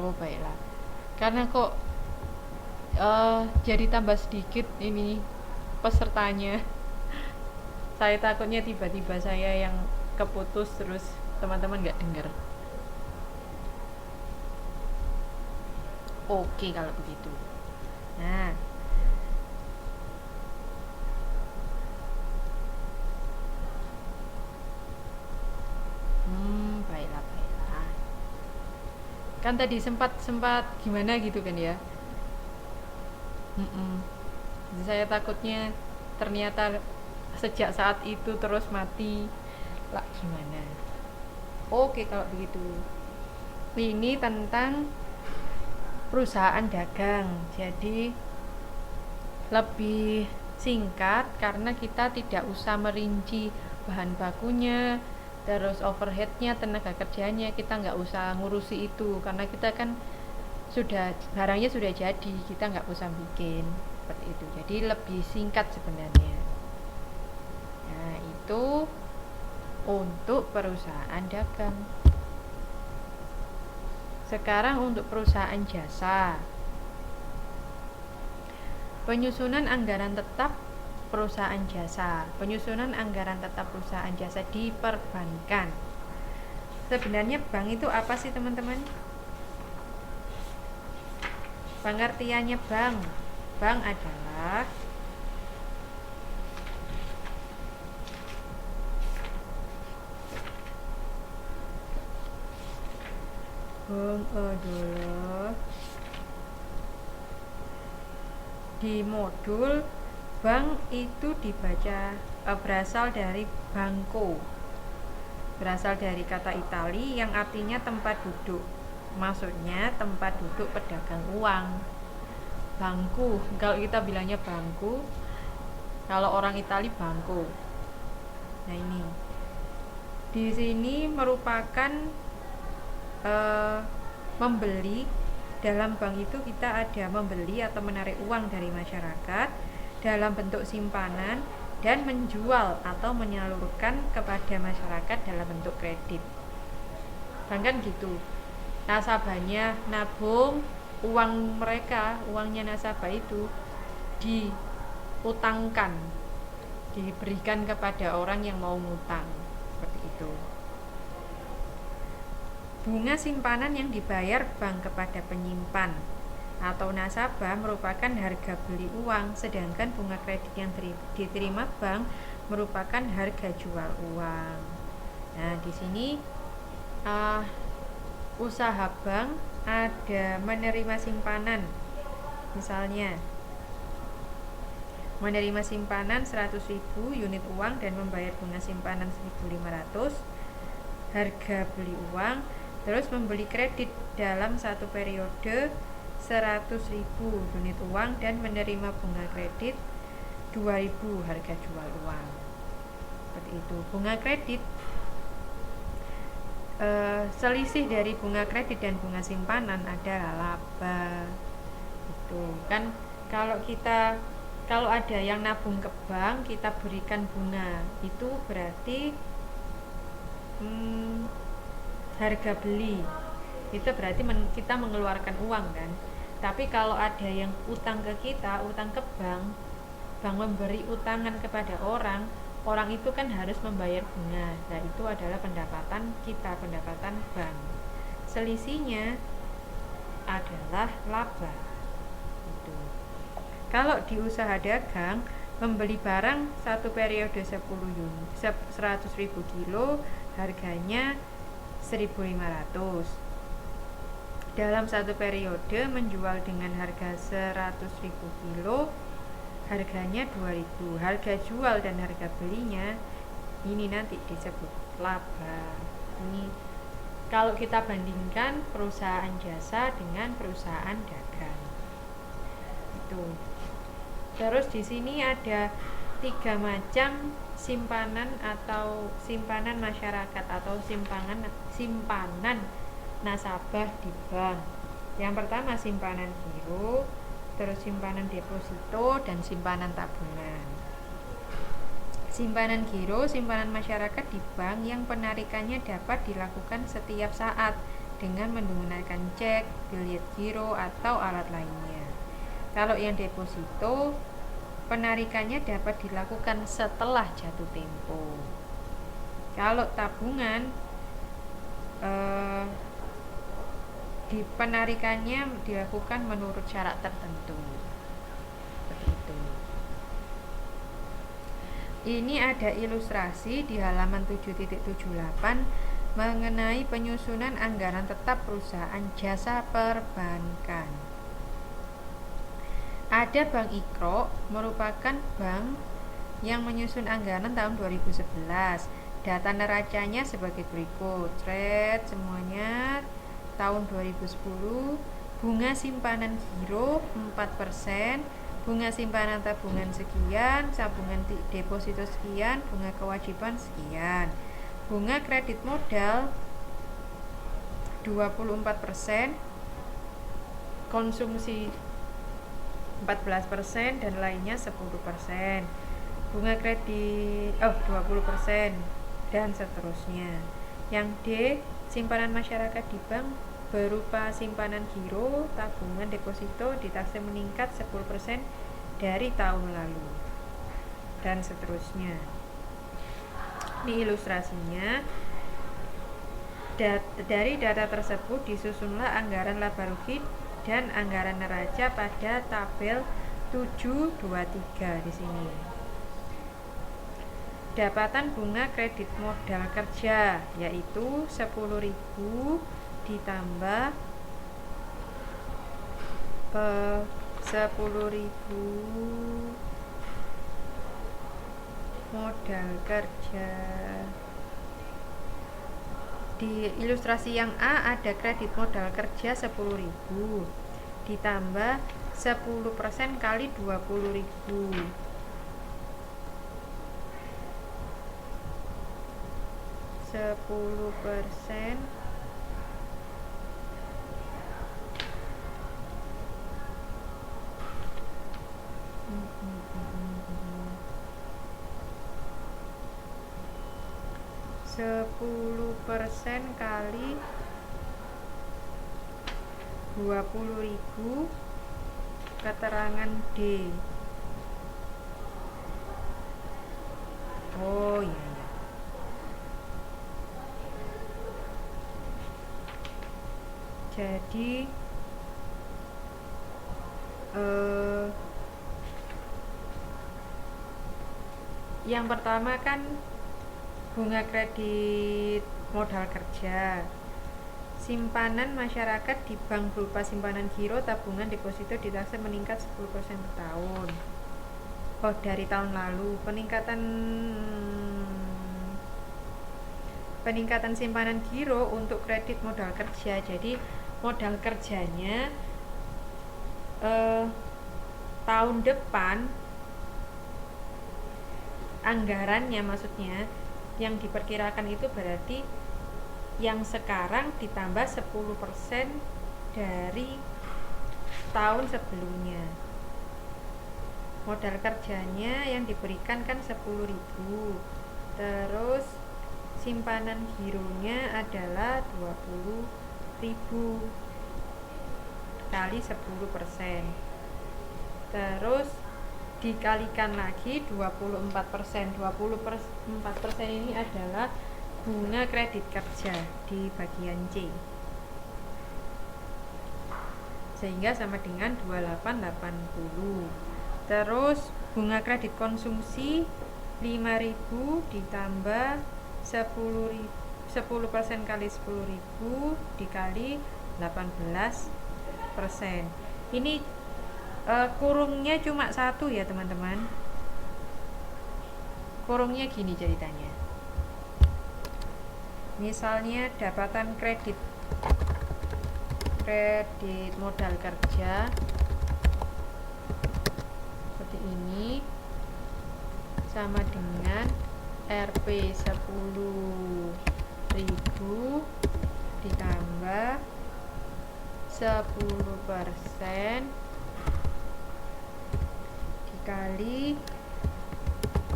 Oh, baiklah. Karena kok jadi tambah sedikit ini pesertanya. Saya takutnya tiba-tiba saya yang keputus terus teman-teman nggak dengar. Oke kalau begitu. Nah, baiklah baiklah. Kan tadi sempat sempat gimana gitu kan ya. Mm-mm. Jadi saya takutnya ternyata sejak saat itu terus mati lah gimana. Oke kalau begitu. Ini tentang perusahaan dagang. Jadi lebih singkat karena kita tidak usah merinci bahan bakunya, terus overheadnya, tenaga kerjanya, kita nggak usah ngurusi itu karena kita kan sudah barangnya sudah jadi, kita nggak usah bikin seperti itu. Jadi lebih singkat sebenarnya. Nah itu untuk perusahaan dagang. Sekarang untuk perusahaan jasa. Penyusunan anggaran tetap perusahaan jasa. Penyusunan anggaran tetap perusahaan jasa di perbankan. Sebenarnya bank itu apa sih teman-teman? Pengertiannya bank. Bank adalah di modul bank itu dibaca berasal dari banco, berasal dari kata Itali yang artinya tempat duduk, maksudnya tempat duduk pedagang uang. Bangku, kalau kita bilangnya bangku, kalau orang Itali banco. Nah ini di sini merupakan membeli. Dalam bank itu kita ada membeli atau menarik uang dari masyarakat dalam bentuk simpanan dan menjual atau menyalurkan kepada masyarakat dalam bentuk kredit. Bahkan gitu, nasabahnya nabung uang mereka, uangnya nasabah itu diutangkan, diberikan kepada orang yang mau ngutang, seperti itu. Bunga simpanan yang dibayar bank kepada penyimpan atau nasabah merupakan harga beli uang, sedangkan bunga kredit yang diterima bank merupakan harga jual uang. Nah, di sini usaha bank ada menerima simpanan. Misalnya menerima simpanan 100.000 unit uang dan membayar bunga simpanan 1.500 harga beli uang. Terus membeli kredit dalam satu periode 100.000 unit uang dan menerima bunga kredit 2.000 harga jual uang. Seperti itu. Bunga kredit selisih dari bunga kredit dan bunga simpanan adalah laba. Itu kan kalau ada yang nabung ke bank, kita berikan bunga. Itu berarti harga beli, itu berarti kita mengeluarkan uang kan. Tapi kalau ada yang utang ke kita, utang ke bank, bank memberi utangan kepada orang itu kan harus membayar bunga. Nah itu adalah pendapatan kita, pendapatan bank. Selisihnya adalah laba. Itu. Kalau di usaha dagang, membeli barang satu periode 100.000 kilo harganya 1.500. Dalam satu periode menjual dengan harga 100.000 kilo harganya 2.000. Harga jual dan harga belinya ini nanti disebut laba. Ini kalau kita bandingkan perusahaan jasa dengan perusahaan dagang. Itu. Terus di sini ada 3 macam simpanan atau simpanan masyarakat atau simpanan nasabah di bank. Yang pertama simpanan giro, terus simpanan deposito dan simpanan tabungan. Simpanan giro, simpanan masyarakat di bank yang penarikannya dapat dilakukan setiap saat dengan menggunakan cek, biliet giro, atau alat lainnya. Kalau yang deposito, penarikannya dapat dilakukan setelah jatuh tempo. Kalau tabungan, penarikannya dilakukan menurut syarat tertentu. Seperti itu. Ini ada ilustrasi di halaman 7.78 mengenai penyusunan anggaran tetap perusahaan jasa perbankan. Ada Bank Ikro, merupakan bank yang menyusun anggaran tahun 2011. Data neracanya sebagai berikut. Semuanya tahun 2010, bunga simpanan giro 4%, bunga simpanan tabungan sekian, tabungan deposito sekian, bunga kewajiban sekian. Bunga kredit modal 24%, konsumsi 14% dan lainnya 10%. Bunga kredit 20% dan seterusnya. Yang D, simpanan masyarakat di bank berupa simpanan giro, tabungan, deposito ditaksir meningkat 10% dari tahun lalu dan seterusnya. Ini ilustrasinya. Dari data tersebut disusunlah anggaran laba rugi dan anggaran neraca pada tabel 723 di sini. Dapatan bunga kredit modal kerja yaitu 10.000 ditambah 10.000 modal kerja. Di ilustrasi yang A ada kredit modal kerja 10.000 ditambah 10% kali 20.000. 10% kali 20.000 keterangan D. Oh iya ya. Jadi yang pertama kan bunga kredit modal kerja, simpanan masyarakat di bank berupa simpanan giro, tabungan, deposito ditaksir meningkat 10% per tahun. Oh, dari tahun lalu. Peningkatan simpanan giro untuk kredit modal kerja. Jadi modal kerjanya tahun depan, anggarannya maksudnya yang diperkirakan itu berarti yang sekarang ditambah 10% dari tahun sebelumnya. Modal kerjanya yang diberikan kan 10.000, terus simpanan gironya adalah 20.000 kali 10%, terus dikalikan lagi 24%. 24% ini adalah bunga kredit kerja di bagian C, sehingga sama dengan 2880. Terus bunga kredit konsumsi 5.000 ditambah 10% kali 10.000 dikali 18%. Ini kurungnya cuma satu ya teman-teman. Kurungnya gini ceritanya. Misalnya dapatan kredit modal kerja seperti ini sama dengan Rp 10.000 ditambah 10% dikali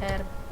Rp